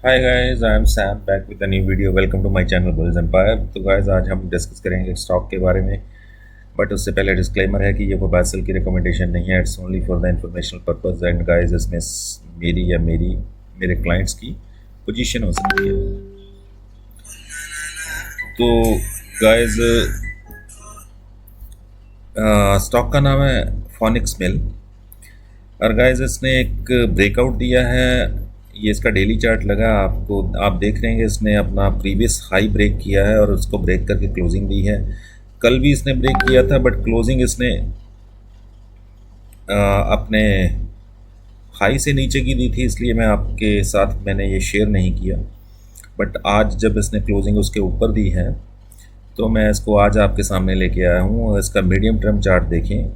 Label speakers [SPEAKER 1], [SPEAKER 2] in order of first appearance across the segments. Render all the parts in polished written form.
[SPEAKER 1] Hi guys, I am Sam back with a new video. Welcome to my channel bulls empire. तो guys, आज हम discuss करेंगे stock के बारे में। बट उससे पहले डिस्क्लेमर है कि ये कोई बाय सेल की रिकमेंडेशन नहीं है। It's only for the informational purpose. And guys, इसमें मेरी या मेरे क्लाइंट्स की पोजीशन हो सकती है। तो गाइस, स्टॉक का नाम है फोनिक्स मिल। और गाइस, इसने एक ब्रेकआउट दिया है। ये इसका डेली चार्ट लगा आपको, आप देख रहे हैं इसने अपना प्रीवियस हाई ब्रेक किया है और उसको ब्रेक करके क्लोजिंग दी है। कल भी इसने ब्रेक किया था, बट क्लोजिंग इसने अपने हाई से नीचे की दी थी, इसलिए मैं आपके साथ मैंने ये शेयर नहीं किया। बट आज जब इसने क्लोजिंग उसके ऊपर दी है, तो मैं इसको आज आपके सामने लेके आया हूँ। और इसका मीडियम टर्म चार्ट देखें,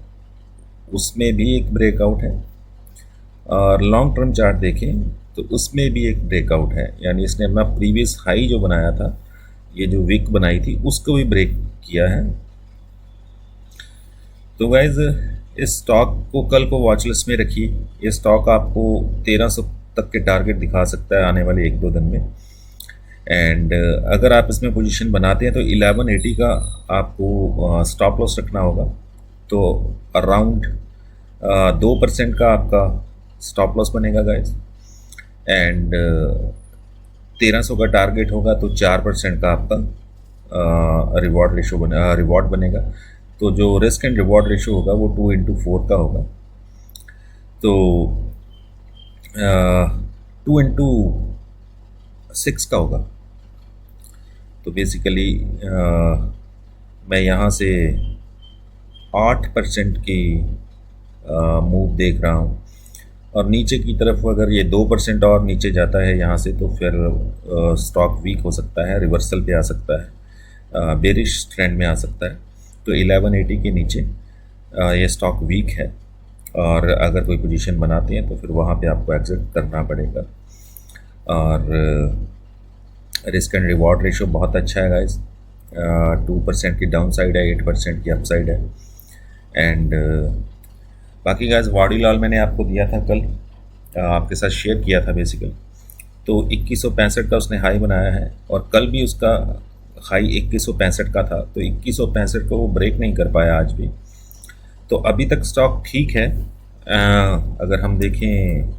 [SPEAKER 1] उसमें भी एक ब्रेकआउट है। और लॉन्ग टर्म चार्ट देखें तो उसमें भी एक ब्रेकआउट है, यानी इसने अपना प्रीवियस हाई जो बनाया था, ये जो वीक बनाई थी, उसको भी ब्रेक किया है। तो गाइज, इस स्टॉक को कल को वॉच लिस्ट में रखिए। ये स्टॉक आपको 1300 तक के टारगेट दिखा सकता है आने वाले 1-2 दिन में। एंड अगर आप इसमें पोजीशन बनाते हैं तो 1180 का आपको स्टॉप लॉस रखना होगा। तो अराउंड 2% का आपका स्टॉप लॉस बनेगा गाइज। एंड 1300 का टारगेट होगा तो 4% का आपका रिवॉर्ड बनेगा। तो जो रिस्क एंड रिवॉर्ड रेशो होगा वो 2:4 का होगा। तो 2:6 का होगा। तो बेसिकली मैं यहाँ से 8% की मूव देख रहा हूँ। और नीचे की तरफ अगर ये 2% और नीचे जाता है यहाँ से, तो फिर स्टॉक वीक हो सकता है, रिवर्सल पे आ सकता है, बेरिश ट्रेंड में आ सकता है। तो 1180 के नीचे ये स्टॉक वीक है। और अगर कोई पोजीशन बनाते हैं तो फिर वहाँ पे आपको एग्जिट करना पड़ेगा। और रिस्क एंड रिवॉर्ड रेशो बहुत अच्छा है गाइस। 2% की डाउन साइड है, 8% की अपसाइड है। एंड बाकी गाइस, वाडीलाल मैंने आपको दिया था कल, आपके साथ शेयर किया था बेसिकली। तो 2165 का उसने हाई बनाया है, और कल भी उसका हाई 2165 का था। तो 2165 को वो ब्रेक नहीं कर पाया आज भी। तो अभी तक स्टॉक ठीक है। अगर हम देखें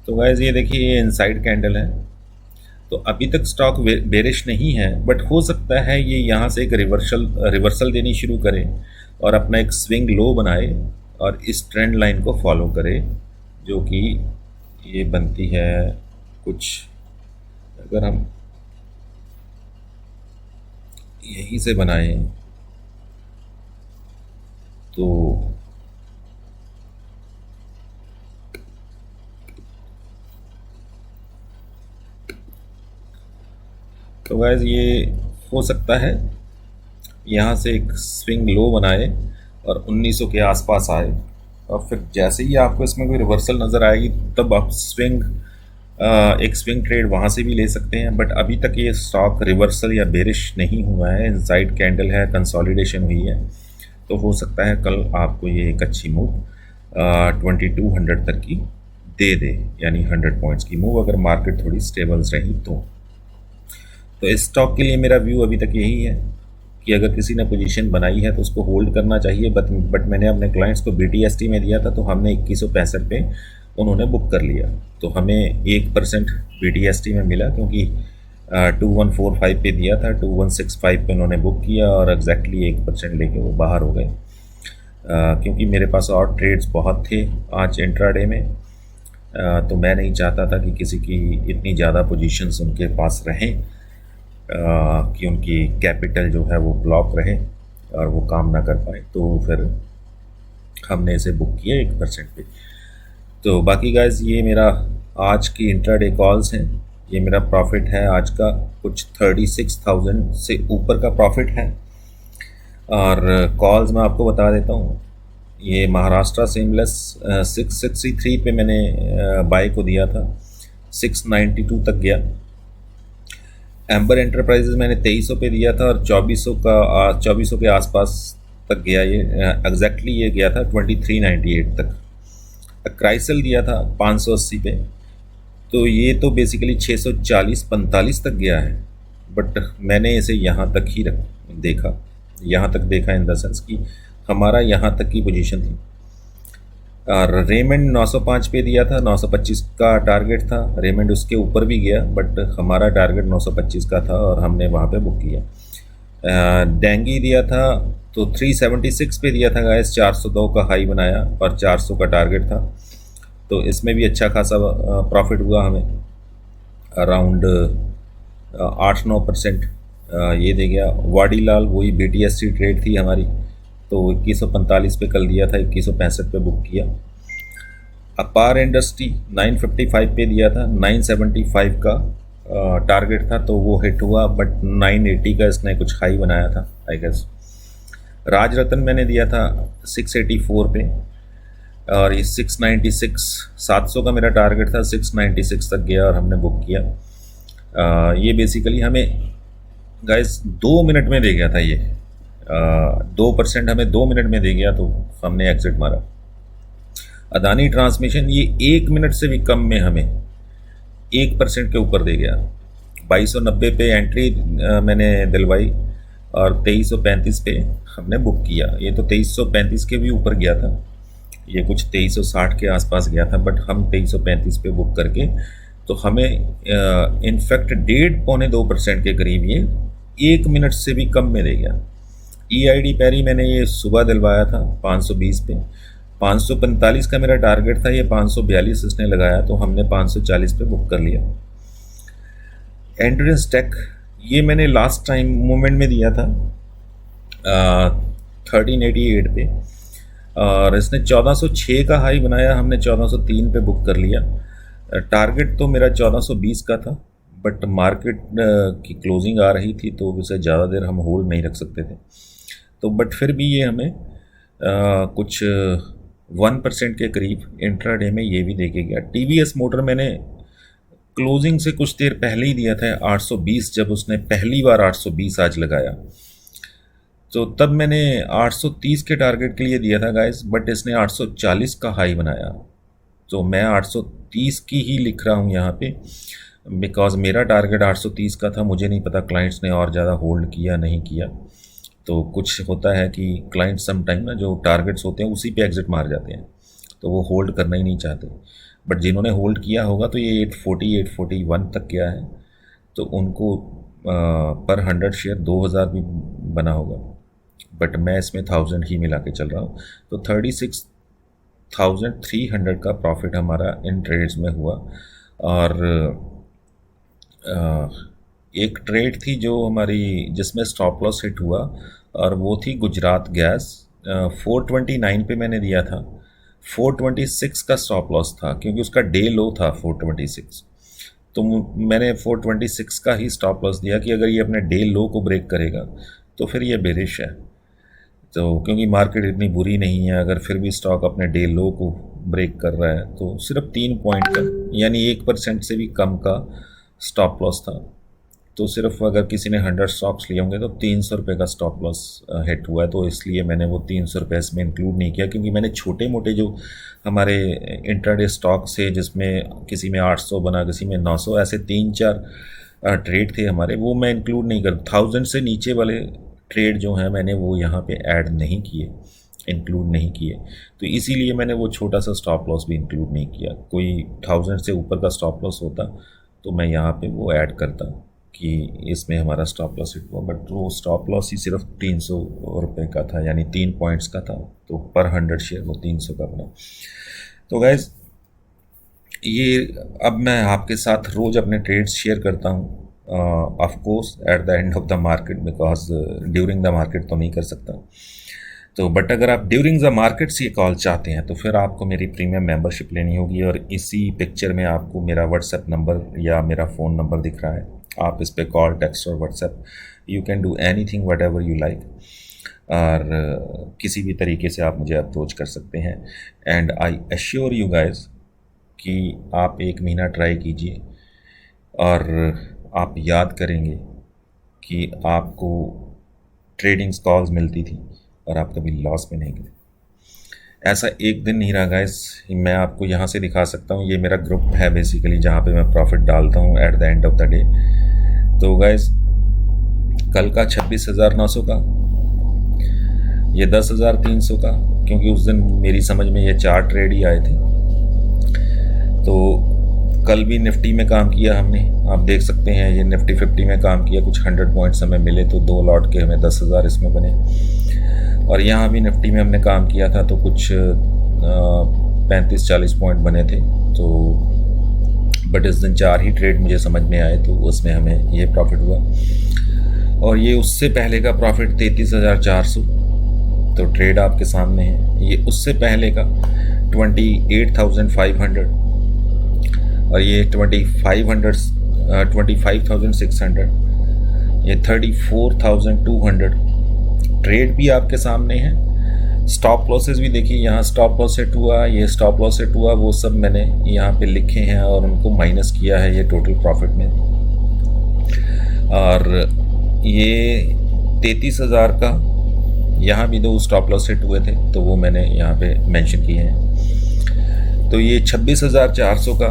[SPEAKER 1] तो गाइस, ये देखिए, ये इनसाइड कैंडल है। तो अभी तक स्टॉक बेरिश नहीं है, बट हो सकता है ये यहाँ से एक रिवर्सल देनी शुरू करे और अपना एक स्विंग लो बनाए और इस ट्रेंड लाइन को फॉलो करे, जो कि ये बनती है कुछ, अगर हम यहीं से बनाएं तो गाइस, ये हो सकता है यहाँ से एक स्विंग लो बनाए और 1900 के आसपास आए। और फिर जैसे ही आपको इसमें कोई रिवर्सल नज़र आएगी, तब आप एक स्विंग ट्रेड वहाँ से भी ले सकते हैं। बट अभी तक ये स्टॉक रिवर्सल या बेरिश नहीं हुआ है, इनसाइड कैंडल है, कंसोलिडेशन हुई है। तो हो सकता है कल आपको ये एक अच्छी मूव 2200 तक की दे दे, यानी 100 पॉइंट्स की मूव, अगर मार्केट थोड़ी स्टेबल रही तो इस स्टॉक के लिए मेरा व्यू अभी तक यही है कि अगर किसी ने पोजीशन बनाई है तो उसको होल्ड करना चाहिए। बट मैंने अपने क्लाइंट्स को BTST में दिया था, तो हमने 2165 पे उन्होंने बुक कर लिया। तो हमें 1% BTST में मिला, क्योंकि 2145 पे दिया था, 2165 पे उन्होंने बुक किया और एग्जैक्टली 1% लेके वो बाहर हो गए। क्योंकि मेरे पास और ट्रेड्स बहुत थे आज इंट्राडे में, तो मैं नहीं चाहता था कि किसी की इतनी ज़्यादा पोजीशंस उनके पास रहें कि उनकी कैपिटल जो है वो ब्लॉक रहे और वो काम ना कर पाए। तो फिर हमने इसे बुक किया 1% पे। तो बाकी गाइज, ये मेरा आज की इंट्राडे कॉल्स हैं। ये मेरा प्रॉफिट है आज का, कुछ 36,000 से ऊपर का प्रॉफिट है। और कॉल्स मैं आपको बता देता हूँ। ये महाराष्ट्र सेमलेस 663 पे मैंने बाई को दिया था, 692 तक गया। एम्बर एंटरप्राइजेज मैंने 2300 पे दिया था और 2400 के आसपास तक गया। ये एग्जैक्टली ये गया था 2398 तक। क्राइसल दिया था 580 पे, तो ये तो बेसिकली 640-45 तक गया है, बट मैंने इसे यहाँ तक ही देखा, यहाँ तक देखा इन द सेंस कि हमारा यहाँ तक की पोजीशन थी। और रेमंड 905 पे दिया था, 925 का टारगेट था, रेमंड उसके ऊपर भी गया बट हमारा टारगेट 925 का था और हमने वहाँ पे बुक किया। डेंगी दिया था तो 376 पे दिया था गाइस, 402 का हाई बनाया और 400 का टारगेट था, तो इसमें भी अच्छा खासा प्रॉफिट हुआ हमें, अराउंड 8-9% ये दे गया। वाडीलाल वही BTSC ट्रेड थी हमारी, तो 2145 पे कल दिया था, 2165 पे बुक किया। अपार इंडस्ट्री 955 पे दिया था, 975 का टारगेट था तो वो हिट हुआ, बट 980 का इसने कुछ हाई बनाया था आई गेस। राज रतन मैंने दिया था 684 पे और ये 696, 700 का मेरा टारगेट था, 696 तक गया और हमने बुक किया। ये बेसिकली हमें गाइस 2 मिनट में दे गया था, ये 2% हमें 2 मिनट में दे गया, तो हमने एग्जिट मारा। अदानी ट्रांसमिशन ये 1 मिनट से भी कम में हमें 1% के ऊपर दे गया। 2290 पे एंट्री मैंने दिलवाई और 2335 पे हमने बुक किया। ये तो 2335 के भी ऊपर गया था, ये कुछ 2360 के आसपास गया था, बट हम 2335 पे बुक करके तो हमें इनफैक्ट 1.5-2% के करीब ये 1 मिनट से भी कम में दे गया। EID पैरी मैंने ये सुबह दिलवाया था 520 पे, 545 का मेरा टारगेट था, ये 542 इसने लगाया तो हमने 540 पे बुक कर लिया। एंड्रेंस टेक ये मैंने लास्ट टाइम मोमेंट में दिया था 1388 पे और इसने 1406 का हाई बनाया, हमने 1403 पे बुक कर लिया। टारगेट तो मेरा 1420 का था, बट मार्केट की क्लोजिंग आ रही थी तो उसे ज़्यादा देर हम होल्ड नहीं रख सकते थे, तो बट फिर भी ये हमें कुछ 1% के करीब इंट्राडे में ये भी देके गया। TVS मोटर मैंने क्लोजिंग से कुछ देर पहले ही दिया था 820, जब उसने पहली बार 820 आज लगाया, तो तब मैंने 830 के टारगेट के लिए दिया था गाइस, बट इसने 840 का हाई बनाया, तो मैं 830 की ही लिख रहा हूँ यहाँ पे, बिकॉज मेरा टारगेट 830 का था। मुझे नहीं पता क्लाइंट्स ने और ज़्यादा होल्ड किया नहीं किया, तो कुछ होता है कि क्लाइंट सम टाइम ना जो टारगेट्स होते हैं उसी पे एग्जिट मार जाते हैं, तो वो होल्ड करना ही नहीं चाहते, बट जिन्होंने होल्ड किया होगा तो ये 840-841 तक गया है, तो उनको पर 100 शेयर 2000 भी बना होगा, बट मैं इसमें 1000 ही मिला के चल रहा हूँ, तो 36,300 का प्रॉफिट हमारा इन ट्रेड्स में हुआ। और एक ट्रेड थी जो हमारी जिसमें स्टॉप लॉस हिट हुआ और वो थी गुजरात गैस, 429 पे मैंने दिया था, 426 का स्टॉप लॉस था क्योंकि उसका डे लो था 426, तो मैंने 426 का ही स्टॉप लॉस दिया कि अगर ये अपने डे लो को ब्रेक करेगा तो फिर ये बेरिश है, तो क्योंकि मार्केट इतनी बुरी नहीं है, अगर फिर भी स्टॉक अपने डे लो को ब्रेक कर रहा है तो सिर्फ 3 पॉइंट का यानी 1% से भी कम का स्टॉप लॉस था, तो सिर्फ अगर किसी ने 100 स्टॉक्स लिए होंगे तो 300 रुपये का स्टॉप लॉस हिट हुआ है, तो इसलिए मैंने वो 300 रुपये इसमें इंक्लूड नहीं किया, क्योंकि मैंने छोटे मोटे जो हमारे इंट्राडे स्टॉक्स है जिसमें किसी में 800 बना किसी में 900, ऐसे 3-4 ट्रेड थे हमारे, वो मैं इंक्लूड नहीं कर, 1000 से नीचे वाले ट्रेड जो हैं मैंने वो यहाँ पे ऐड नहीं किए, इंक्लूड नहीं किए, तो इसीलिए मैंने वो छोटा सा स्टॉप लॉस भी इंक्लूड नहीं किया। कोई 1000 से ऊपर का स्टॉप लॉस होता तो मैं यहाँ पे वो ऐड करता कि इसमें हमारा स्टॉप लॉस हिट हुआ, बट वो स्टॉप लॉस ही सिर्फ 300 रुपये का था, यानी 3 पॉइंट्स का था, तो पर 100 शेयर वो 300 का बना। तो गाइज ये अब मैं आपके साथ रोज़ अपने ट्रेड्स शेयर करता हूँ, of course at the end of the market, because during the market तो नहीं कर सकता, तो बट अगर आप ड्यूरिंग द मार्केट से ये कॉल चाहते हैं तो फिर आपको मेरी प्रीमियम मेंबरशिप लेनी होगी, और इसी पिक्चर में आपको मेरा व्हाट्सएप नंबर या मेरा फ़ोन नंबर दिख रहा है, आप इस पर कॉल, टेक्स्ट और WhatsApp you can do anything what ever you like, और किसी भी तरीके से आप मुझे अप्रोच कर सकते हैं। And I assure you guys कि आप 1 महीना ट्राई कीजिए और आप याद करेंगे कि आपको ट्रेडिंग कॉल्स मिलती थी और आप कभी लॉस में नहीं गए। ऐसा एक दिन नहीं रहा गाइस, मैं आपको यहाँ से दिखा सकता हूँ। ये मेरा ग्रुप है बेसिकली, जहाँ पे मैं प्रॉफिट डालता हूँ at the end of the day. तो गाइस कल का 26,900 का, ये 10,300 का, क्योंकि उस दिन मेरी समझ में ये 4 ट्रेड ही आए थे। तो कल भी निफ्टी में काम किया हमने, आप देख सकते हैं ये निफ्टी 50 में काम किया, कुछ 100 पॉइंट्स हमें मिले, तो 2 लॉट के हमें 10,000 इसमें बने। और यहाँ भी निफ्टी में हमने काम किया था, तो कुछ 35-40 पॉइंट बने थे। तो बट इस दिन 4 ही ट्रेड मुझे समझ में आए, तो उसमें हमें ये प्रॉफिट हुआ। और ये उससे पहले का प्रॉफिट 33,400, तो ट्रेड आपके सामने है। ये उससे पहले का 28,500, और ये 25,600, ये 34,200। ट्रेड भी आपके सामने है। स्टॉप लॉसेस भी देखिए, यहाँ स्टॉप लॉस सेट हुआ, ये स्टॉप लॉस सेट हुआ, वो सब मैंने यहाँ पे लिखे हैं और उनको माइनस किया है ये टोटल प्रॉफिट में। और ये 33,000 का यहाँ भी 2 स्टॉप लॉस सेट हुए थे, तो वो मैंने यहाँ पे मेंशन किए हैं। तो ये 26,400 का,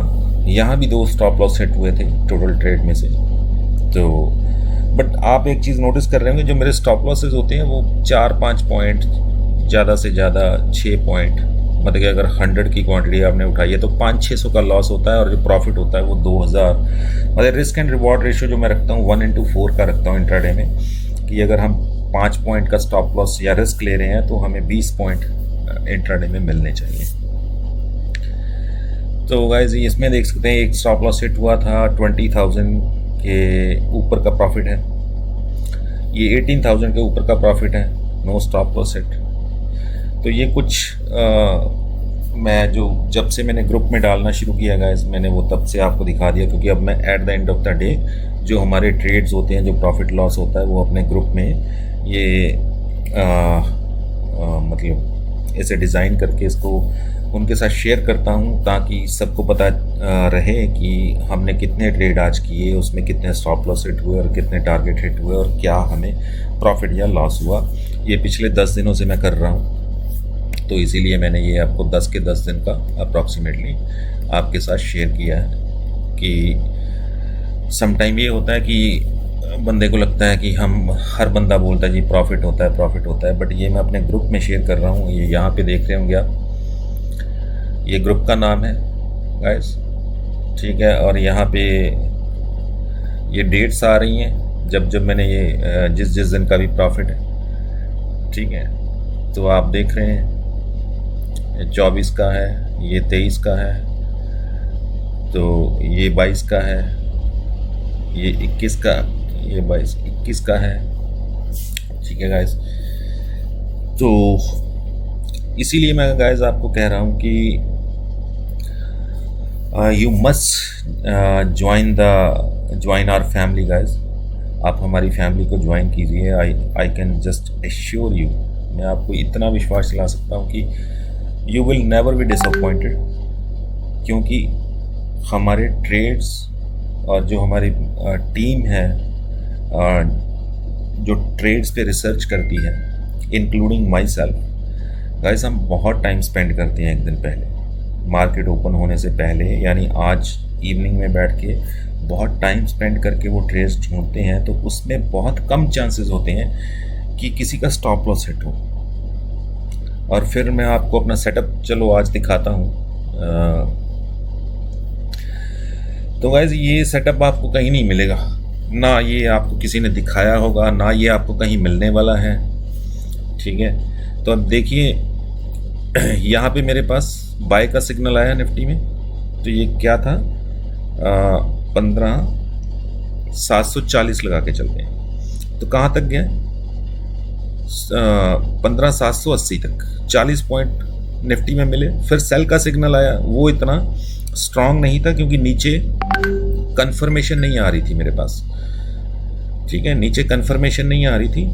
[SPEAKER 1] यहाँ भी 2 स्टॉप लॉस सेट हुए थे टोटल ट्रेड में से। तो बट आप एक चीज़ नोटिस कर रहे होंगे, जो मेरे स्टॉप लॉसेस होते हैं वो 4-5 पॉइंट, ज़्यादा से ज़्यादा 6 पॉइंट, मतलब कि अगर 100 की क्वांटिटी आपने उठाई है तो 500-600 का लॉस होता है, और जो प्रॉफिट होता है वो 2,000। मतलब रिस्क एंड रिवॉर्ड रेशियो जो मैं रखता हूँ 1:4 का रखता हूँ इंट्राडे में, कि अगर हम 5 पॉइंट का स्टॉप लॉस या रिस्क ले रहे हैं तो हमें 20 पॉइंट इंट्राडे में मिलने चाहिए। तो गाइस इसमें देख सकते हैं एक स्टॉप लॉस हिट हुआ था, 20,000 के ऊपर का प्रॉफिट है। ये 18,000 के ऊपर का प्रॉफिट है, नो स्टॉप लॉस हिट। तो ये कुछ मैं जो जब से मैंने ग्रुप में डालना शुरू किया गाइस, मैंने वो तब से आपको दिखा दिया, क्योंकि अब मैं at the end of the day जो हमारे ट्रेड्स होते हैं, जो प्रॉफिट लॉस होता है, वो अपने ग्रुप में ये मतलब ऐसे डिज़ाइन करके इसको उनके साथ शेयर करता हूँ, ताकि सबको पता रहे कि हमने कितने ट्रेड आज किए, उसमें कितने स्टॉप लॉस हिट हुए और कितने टारगेट हिट हुए, और क्या हमें प्रॉफिट या लॉस हुआ। ये पिछले 10 दिनों से मैं कर रहा हूँ, तो इसीलिए मैंने ये आपको 10 के 10 दिन का अप्रॉक्सीमेटली आपके साथ शेयर किया है। कि समटाइम ये होता है कि बंदे को लगता है कि हम, हर बंदा बोलता है जी प्रॉफिट होता है, प्रॉफिट होता है, बट ये मैं अपने ग्रुप में शेयर कर रहा हूँ। ये यहाँ पे देख रहे होंगे आप, ये ग्रुप का नाम है गाइस, ठीक है। और यहाँ पे ये डेट्स आ रही हैं जब जब मैंने ये जिस जिस दिन का भी प्रॉफिट है, ठीक है। तो आप देख रहे हैं ये 24 का है, ये 23 का है, तो ये 22 का है, ये 21 का, ये 21 का है, ठीक है गाइस। तो इसीलिए मैं गाइस आपको कह रहा हूँ कि you must join our family guys. आप हमारी फैमिली को ज्वाइन कीजिए। I can just assure you, मैं आपको इतना विश्वास दिला सकता हूँ कि you will never be disappointed, क्योंकि हमारे ट्रेड्स और जो हमारी टीम है जो ट्रेड्स पे रिसर्च करती है, इंक्लूडिंग माई सेल्फ गाइस, हम बहुत टाइम स्पेंड करते हैं एक दिन पहले, मार्केट ओपन होने से पहले, यानी आज इवनिंग में बैठ के बहुत टाइम स्पेंड करके वो ट्रेड्स ढूंढते हैं। तो उसमें बहुत कम चांसेस होते हैं कि किसी का स्टॉप लॉस हिट हो। और फिर मैं आपको अपना सेटअप चलो आज दिखाता हूँ। तो गाइस ये सेटअप आपको कहीं नहीं मिलेगा, ना ये आपको किसी ने दिखाया होगा, ना ये आपको कहीं मिलने वाला है, ठीक है। तो अब देखिए यहाँ पे मेरे पास बाय का सिग्नल आया निफ्टी में, तो ये क्या था, 15,740 लगा के चलते हैं। तो कहाँ तक गया, 15,780 तक, 40 पॉइंट निफ्टी में मिले। फिर सेल का सिग्नल आया, वो इतना स्ट्रांग नहीं था क्योंकि नीचे कंफर्मेशन नहीं आ रही थी मेरे पास, ठीक है, नीचे कंफर्मेशन नहीं आ रही थी,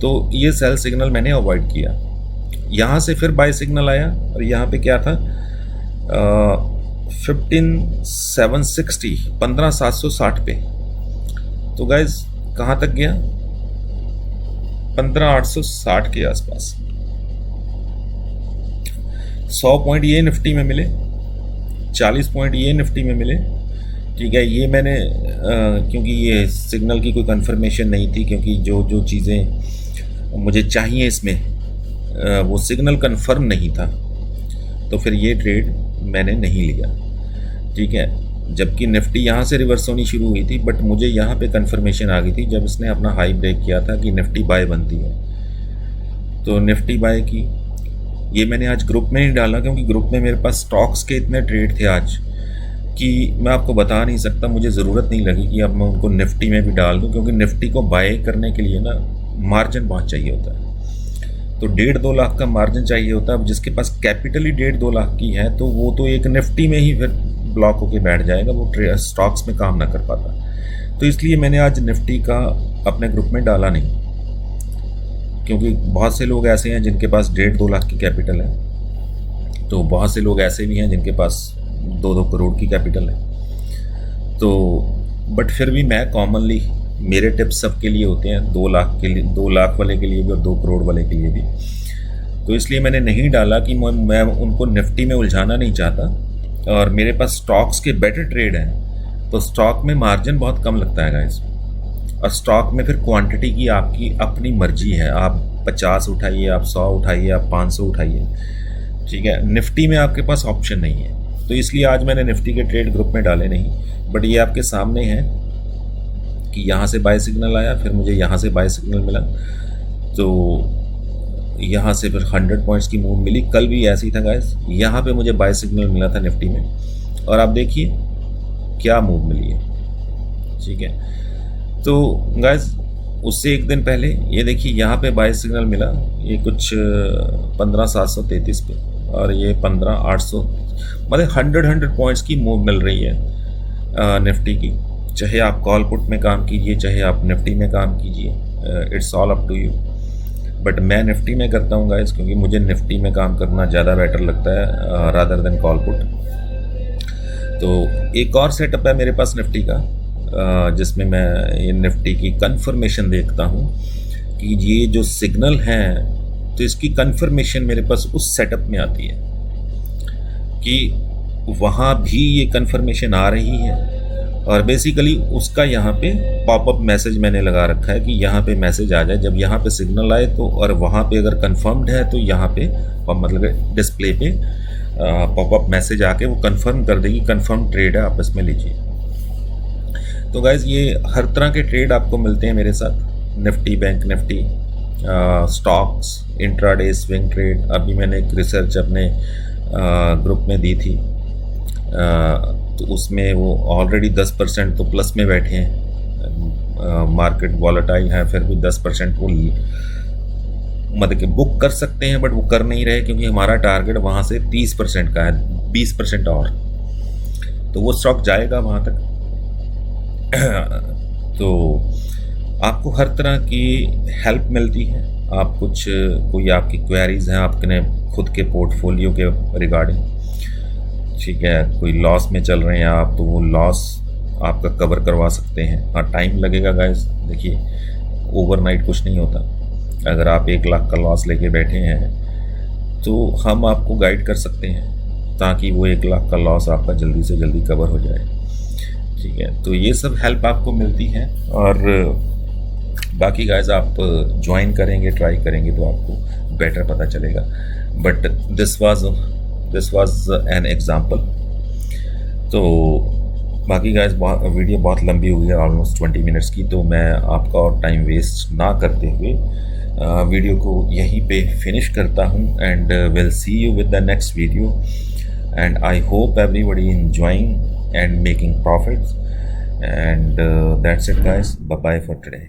[SPEAKER 1] तो ये सेल सिग्नल मैंने अवॉइड किया। यहाँ से फिर बाय सिग्नल आया और यहाँ पे क्या था, 15,760, 15,760 पे। तो गाइज कहाँ तक गया, 15,860 के आसपास, 100 पॉइंट ये निफ्टी में मिले, 40 पॉइंट ये निफ्टी में मिले। ठीक है, ये मैंने क्योंकि ये सिग्नल की कोई कंफर्मेशन नहीं थी, क्योंकि जो जो चीज़ें मुझे चाहिए इसमें वो सिग्नल कंफर्म नहीं था, तो फिर ये ट्रेड मैंने नहीं लिया। ठीक है, जबकि निफ्टी यहाँ से रिवर्स होनी शुरू हुई थी, बट मुझे यहाँ पे कंफर्मेशन आ गई थी जब इसने अपना हाई ब्रेक किया था कि निफ्टी बाय बनती है, तो निफ्टी बाय की। ये मैंने आज ग्रुप में नहीं डाला, क्योंकि ग्रुप में मेरे पास स्टॉक्स के इतने ट्रेड थे आज कि मैं आपको बता नहीं सकता। मुझे ज़रूरत नहीं लगी कि अब मैं उनको निफ्टी में भी डाल दूँ, क्योंकि निफ्टी को बाय करने के लिए ना मार्जिन बहुत चाहिए होता है। तो 1.5-2 लाख का मार्जिन चाहिए होता है। अब जिसके पास कैपिटल ही 1.5-2 लाख की है, तो वो तो एक निफ्टी में ही फिर ब्लॉक होके बैठ जाएगा, वो स्टॉक्स में काम ना कर पाता। तो इसलिए मैंने आज निफ्टी का अपने ग्रुप में डाला नहीं, क्योंकि बहुत से लोग ऐसे हैं जिनके पास 1.5-2 लाख की कैपिटल है, तो बहुत से लोग ऐसे भी हैं जिनके पास 2-2 करोड़ की कैपिटल है। तो बट फिर भी मैं कॉमनली, मेरे टिप्स सबके लिए होते हैं, 2 लाख के लिए, 2 लाख वाले के लिए भी और 2 करोड़ वाले के लिए भी। तो इसलिए मैंने नहीं डाला कि मैं उनको निफ्टी में उलझाना नहीं चाहता, और मेरे पास स्टॉक्स के बेटर ट्रेड हैं, तो स्टॉक में मार्जिन बहुत कम लगता है गाइस, और स्टॉक में फिर क्वांटिटी की आपकी अपनी मर्जी है, आप 50 उठाइए, आप 100 उठाइए, आप 500 उठाइए। ठीक है, निफ्टी में आपके पास ऑप्शन नहीं है, तो इसलिए आज मैंने निफ्टी के ट्रेड ग्रुप में डाले नहीं। बट ये आपके सामने है कि यहाँ से बाय सिग्नल आया, फिर मुझे यहाँ से बाय सिग्नल मिला, तो यहाँ से फिर 100 पॉइंट्स की मूव मिली। कल भी ऐसे ही था गाइस, यहाँ पे मुझे बाय सिग्नल मिला था निफ्टी में, और आप देखिए क्या मूव मिली है। ठीक है, तो गाइस उससे एक दिन पहले ये देखिए यहाँ पे बाय सिग्नल मिला, ये कुछ 15,733 पे, और ये 15,800, मतलब 100 पॉइंट्स की मूव मिल रही है निफ्टी की। चाहे आप कॉल पुट में काम कीजिए, चाहे आप निफ्टी में काम कीजिए, it's all up to you. But मैं निफ्टी में करता हूँ गाइस, क्योंकि मुझे निफ्टी में काम करना ज़्यादा बेटर लगता है रादर देन कॉल पुट। तो एक और सेटअप है मेरे पास निफ्टी का, जिसमें मैं ये निफ्टी की कंफर्मेशन देखता हूँ कि ये जो सिग्नल है, तो इसकी कंफर्मेशन मेरे पास उस सेटअप में आती है कि वहाँ भी ये कंफर्मेशन आ रही है, और बेसिकली उसका यहाँ पे पॉपअप मैसेज मैंने लगा रखा है कि यहाँ पे मैसेज आ जाए जब यहाँ पे सिग्नल आए, तो और वहाँ पे अगर कंफर्म्ड है तो यहाँ पे मतलब डिस्प्ले पे पॉपअप मैसेज आके वो कंफर्म कर देगी, कंफर्म ट्रेड है, आप इसमें लीजिए। तो गाइज ये हर तरह के ट्रेड आपको मिलते हैं मेरे साथ, Nifty, bank Nifty, stocks, intraday, swing trade. अभी मैंने एक रिसर्च अपने ग्रुप में दी थी, तो उसमें वो ऑलरेडी 10% तो प्लस में बैठे हैं। मार्केट वॉलेटाइल है, फिर भी 10% वो मतलब कि बुक कर सकते हैं, बट वो कर नहीं रहे, क्योंकि हमारा टारगेट वहाँ से 30% का है, 20% और, तो वो स्टॉक जाएगा वहाँ तक। तो आपको हर तरह की हेल्प मिलती है। आप कोई आपकी क्वेरीज हैं आपके खुद के पोर्टफोलियो के रिगार्डिंग, ठीक है, कोई लॉस में चल रहे हैं आप, तो वो लॉस आपका कवर करवा सकते हैं। हाँ, टाइम लगेगा गाइस, देखिए ओवरनाइट कुछ नहीं होता। अगर आप 1 लाख का लॉस लेके बैठे हैं, तो हम आपको गाइड कर सकते हैं ताकि वो 1 लाख का लॉस आपका जल्दी से जल्दी कवर हो जाए। ठीक है, तो ये सब हेल्प आपको मिलती है, और बाकी गाइस आप ज्वाइन करेंगे, ट्राई करेंगे, तो आपको बेटर पता चलेगा। But this was an example. तो बाकी गाइस वीडियो बहुत लंबी हुई है, ऑलमोस्ट 20 मिनट्स की, तो मैं आपका और टाइम वेस्ट ना करते हुए वीडियो को यहीं पे फिनिश करता हूँ, and will see you with the next video, and I hope everybody enjoying and making profits, and that's it guys, bye bye for today.